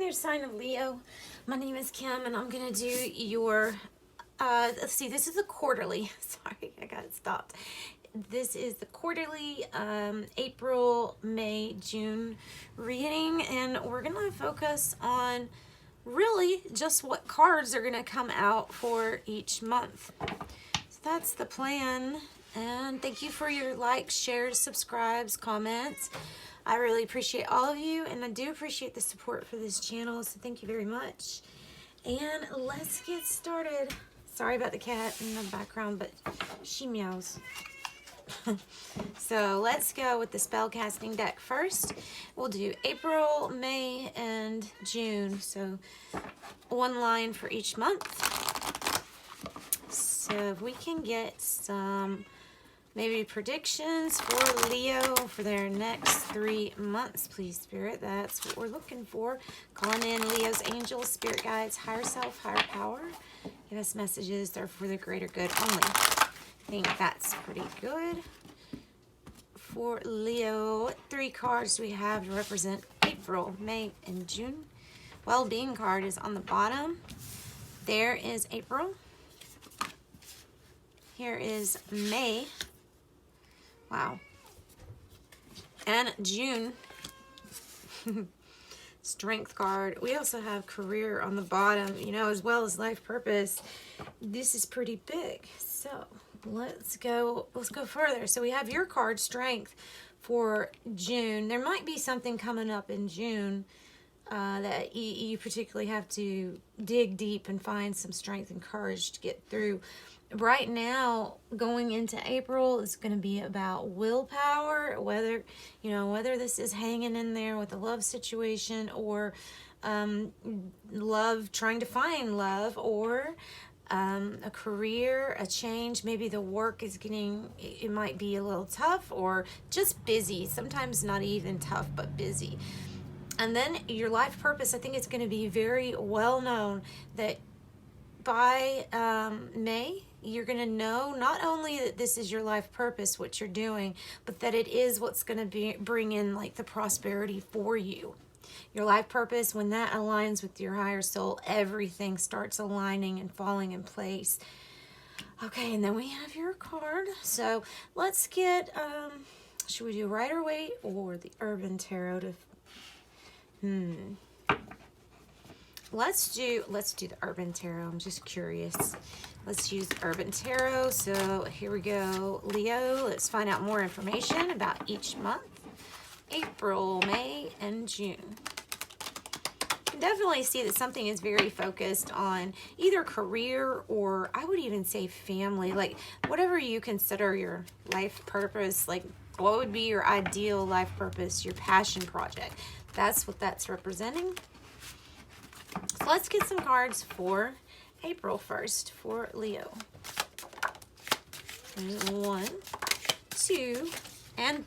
there, sign of Leo. My name is Kim, and I'm going to do your, let's see, this is a quarterly. Sorry, I got it stopped. This is the quarterly April, May, June reading, and we're going to focus on really just what cards are going to come out for each month. So that's the plan, and thank you for your likes, shares, subscribes, comments. I really appreciate all of you, and I do appreciate the support for this channel, so thank you very much. And let's get started. Sorry about the cat in the background, but she meows. So let's go with the spell casting deck first. We'll do April, May, and June. So one line for each month. So if we can get some maybe predictions for Leo for their next 3 months, please, Spirit. That's what we're looking for. Calling in Leo's angels, spirit guides, higher self, higher power. Give us messages. They're for the greater good only. I think that's pretty good. For Leo, 3 cards we have to represent April, May, and June. Well-being card is on the bottom. There is April. Here is May. Wow. And June. Strength card. We also have career on the bottom, you know, as well as life purpose. This is pretty big. So let's go further. So we have your card, strength, for June. There might be something coming up in June that you particularly have to dig deep and find some strength and courage to get through. Right now, going into April, is going to be about willpower, whether this is hanging in there with a love situation, or love, trying to find love, or a career, a change. Maybe the work is it might be a little tough, or just busy. Sometimes not even tough, but busy. And then your life purpose, I think it's going to be very well known that by May, you're going to know not only that this is your life purpose, what you're doing, but that it is what's going to bring in like the prosperity for you. Your life purpose, when that aligns with your higher soul, everything starts aligning and falling in place. Okay, and then we have your card. So let's get, should we do Rider-Waite or the Urban Tarot? Let's do the Urban Tarot. I'm just curious. Let's use Urban Tarot. So here we go. Leo, let's find out more information about each month. April, May, and June. You can definitely see that something is very focused on either career, or I would even say family. Like whatever you consider your life purpose, like what would be your ideal life purpose, your passion project. That's what that's representing. So let's get some cards for April first for Leo. There's 1, 2, and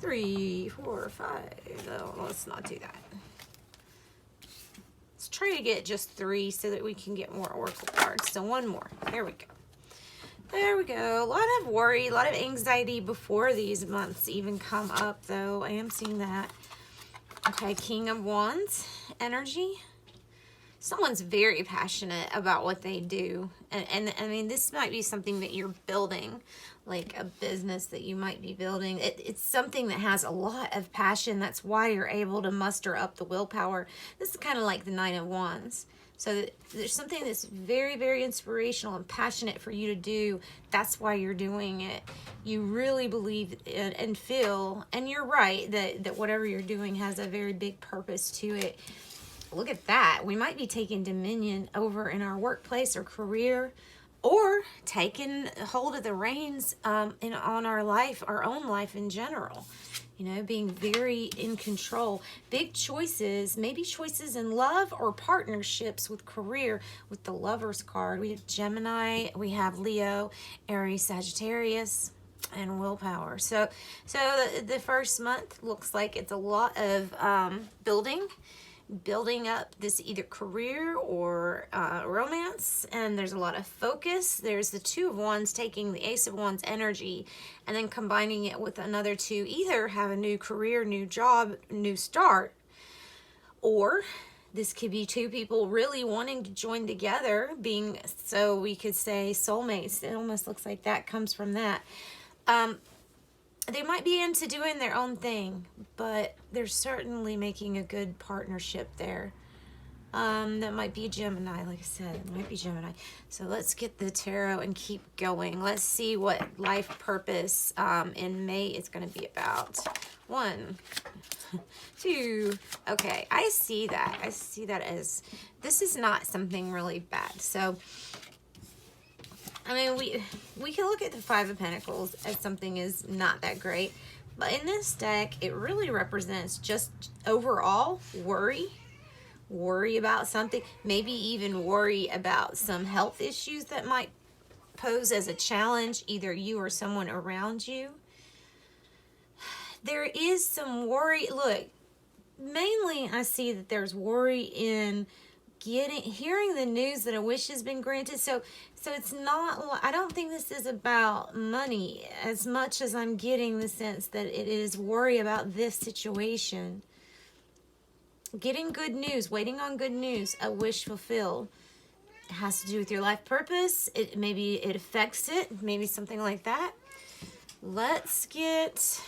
3, 4, 5. No, let's not do that. Let's try to get just 3 so that we can get more oracle cards. So one more. There we go. There we go. A lot of worry, a lot of anxiety before these months even come up, though. I am seeing that. Okay, King of Wands energy. Someone's very passionate about what they do. And I mean, this might be something that you're building, like a business that you might be building. It's something that has a lot of passion. That's why you're able to muster up the willpower. This is kind of like the Nine of Wands. So there's something that's very, very inspirational and passionate for you to do. That's why you're doing it. You really believe and feel, and you're right, that whatever you're doing has a very big purpose to it. Look at that. We might be taking dominion over in our workplace or career, or taking hold of the reins on our life, our own life in general. You know, being very in control. Big choices, maybe choices in love or partnerships with career. With the Lovers card, we have Gemini, we have Leo, Aries, Sagittarius, and willpower. So the first month looks like it's a lot of building up this either career or romance, and there's a lot of focus. There's the Two of Wands taking the Ace of Wands energy and then combining it with another two, either have a new career, new job, new start, or Or this could be two people really wanting to join together, being, so we could say soulmates. It almost looks like that comes from that. They might be into doing their own thing, but they're certainly making a good partnership there. That might be Gemini, like I said, it might be Gemini. So let's get the tarot and keep going. Let's see what life purpose in May is going to be about. 1, 2. Okay, I see that. I see that as this is not something really bad. So, I mean, we can look at the 5 of Pentacles as something is not that great. But in this deck, it really represents just overall worry about something, maybe even worry about some health issues that might pose as a challenge, either you or someone around you. There is some worry. Look, mainly I see that there's worry in hearing the news that a wish has been granted. So it's not, I don't think this is about money as much as I'm getting the sense that it is worry about this situation. Getting good news, waiting on good news, a wish fulfilled. It has to do with your life purpose. Maybe it affects it, maybe something like that. Let's get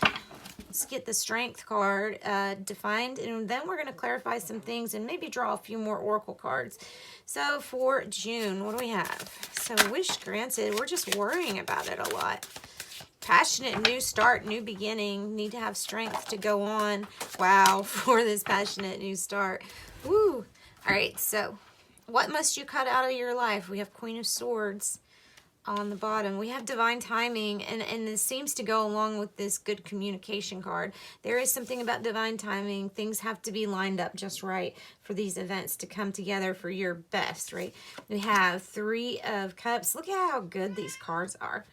the Strength card defined, and then we're going to clarify some things and maybe draw a few more oracle cards. So for June, what do we have? So wish granted, we're just worrying about it a lot. Passionate new start, new beginning, need to have strength to go on. Wow, for this passionate new start. Woo. All right, so what must you cut out of your life? We have Queen of Swords on the bottom. We have divine timing, and this seems to go along with this good communication card. There is something about divine timing. Things have to be lined up just right for these events to come together for your best, right? We have 3 of Cups. Look at how good these cards are.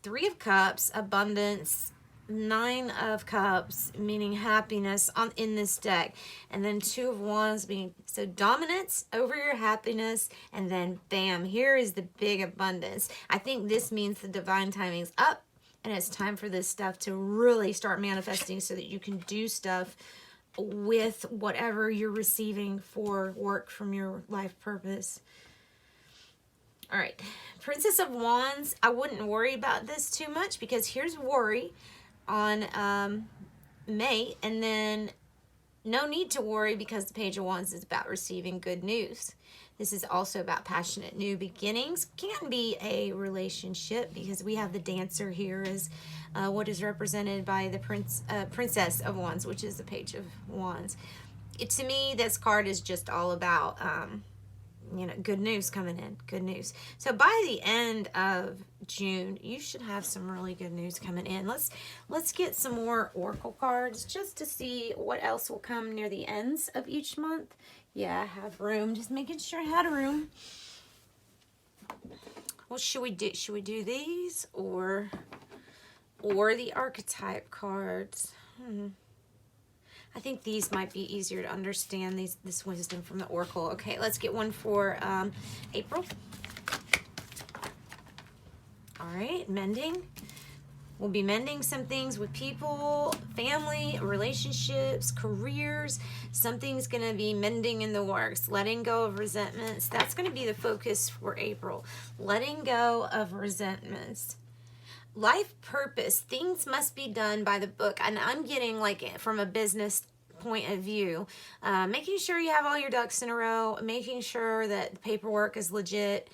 3 of Cups, abundance, 9 of Cups, meaning happiness in this deck. And then 2 of Wands being, so dominance over your happiness. And then bam, here is the big abundance. I think this means the divine timing's up. And it's time for this stuff to really start manifesting so that you can do stuff with whatever you're receiving for work from your life purpose. All right, Princess of Wands, I wouldn't worry about this too much because here's worry on May, and then no need to worry because the Page of Wands is about receiving good news. This is also about passionate new beginnings. Can be a relationship because we have the Dancer here as what is represented by the Princess of Wands, which is the Page of Wands. To me, this card is just all about you know, good news coming in, good news. So by the end of June, you should have some really good news coming in. Let's get some more oracle cards just to see what else will come near the ends of each month. Yeah, I have room. Just making sure I had room. What should we do? Should we do these or the archetype cards? I think these might be easier to understand, this wisdom from the oracle. Okay, let's get one for April. All right, mending. We'll be mending some things with people, family, relationships, careers. Something's going to be mending in the works. Letting go of resentments. That's going to be the focus for April. Letting go of resentments. Life purpose, things must be done by the book. And I'm getting like from a business point of view, making sure you have all your ducks in a row, making sure that the paperwork is legit.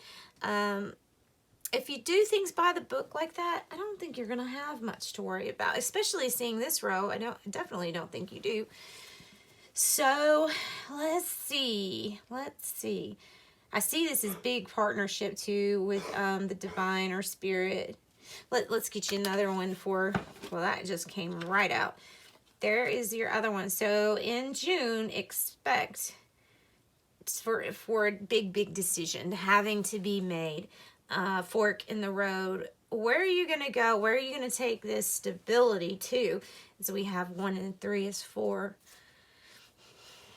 If you do things by the book like that, I don't think you're going to have much to worry about, especially seeing this row. I definitely don't think you do. So let's see. I see this as big partnership too with the divine or spirit. Let's get you another one for, well, that just came right out. There is your other one. So in June, expect for a big decision having to be made, fork in the road. Where are you going to go? Where are you going to take this stability to? So we have 1 and 3 is 4.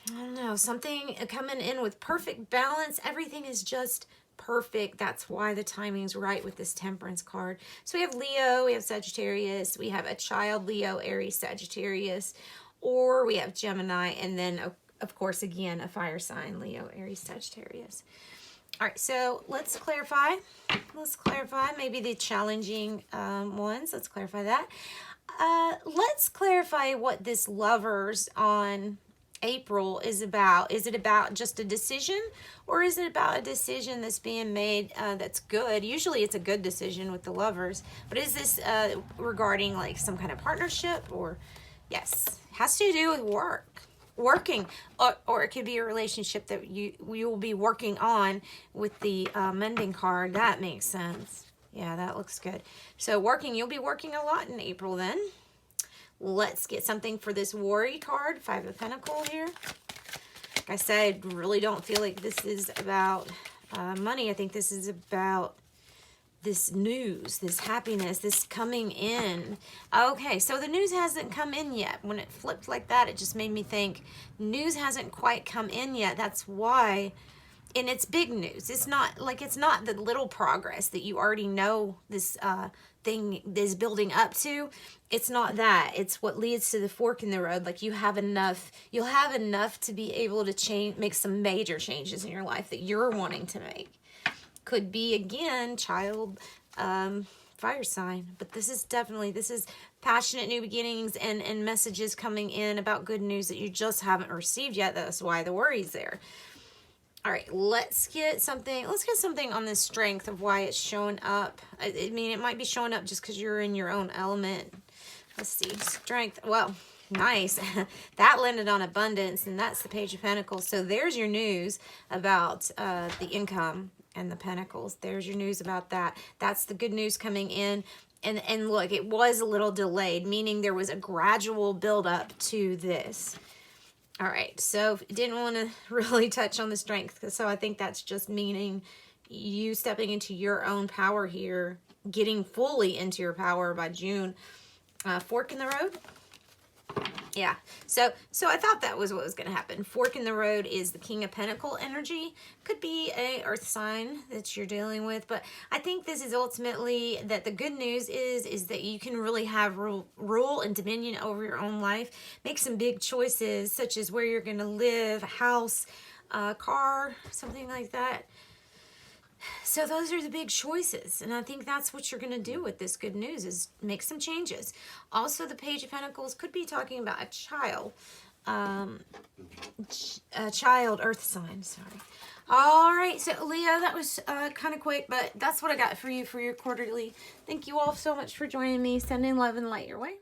I don't know, something coming in with perfect balance. Everything is just perfect. That's why the timing's right with this Temperance card. So we have Leo, we have Sagittarius, we have a child Leo, Aries, Sagittarius, or we have Gemini, and then of course, again, a fire sign, Leo, Aries, Sagittarius. All right, so let's clarify. Let's clarify maybe the challenging ones. Let's clarify that. Let's clarify what this Lovers on April is about. Is it about just a decision, or is it about a decision that's being made that's good? Usually it's a good decision with the Lovers, but is this regarding like some kind of partnership? Or yes, has to do with working, or it could be a relationship that you will be working on with the mending card. That makes sense. Yeah, that looks good. So working, you'll be working a lot in April then. Let's get something for this worry card, 5 of Pentacles here. Like I said, really don't feel like this is about money. I think this is about this news, this happiness, this coming in. Okay, so the news hasn't come in yet. When it flipped like that, it just made me think news hasn't quite come in yet. That's why, and it's big news. It's not the little progress that you already know this thing is building up to. It's not that. It's what leads to the fork in the road. Like you'll have enough to be able to make some major changes in your life that you're wanting to make. Could be, again, child, fire sign. But this is passionate new beginnings and messages coming in about good news that you just haven't received yet. That's why the worry's there. All right, let's get something on the strength of why it's showing up. I mean, it might be showing up just because you're in your own element. Let's see, strength. Well, nice. That landed on abundance, and that's the Page of Pentacles. So there's your news about the income and the Pentacles. There's your news about that. That's the good news coming in. And look, it was a little delayed, meaning there was a gradual buildup to this. All right, so didn't want to really touch on the strength, so I think that's just meaning you stepping into your own power here, getting fully into your power by June. Fork in the road. Yeah, so I thought that was what was going to happen. Fork in the road is the King of Pentacle energy. Could be a earth sign that you're dealing with, but I think this is ultimately that the good news is that you can really have rule and dominion over your own life. Make some big choices, such as where you're going to live, a house, car, something like that. So those are the big choices, and I think that's what you're going to do with this good news, is make some changes. Also, the Page of Pentacles could be talking about a child, earth sign, sorry. All right, so Leo, that was kind of quick, but that's what I got for you for your quarterly. Thank you all so much for joining me. Sending love and light your way.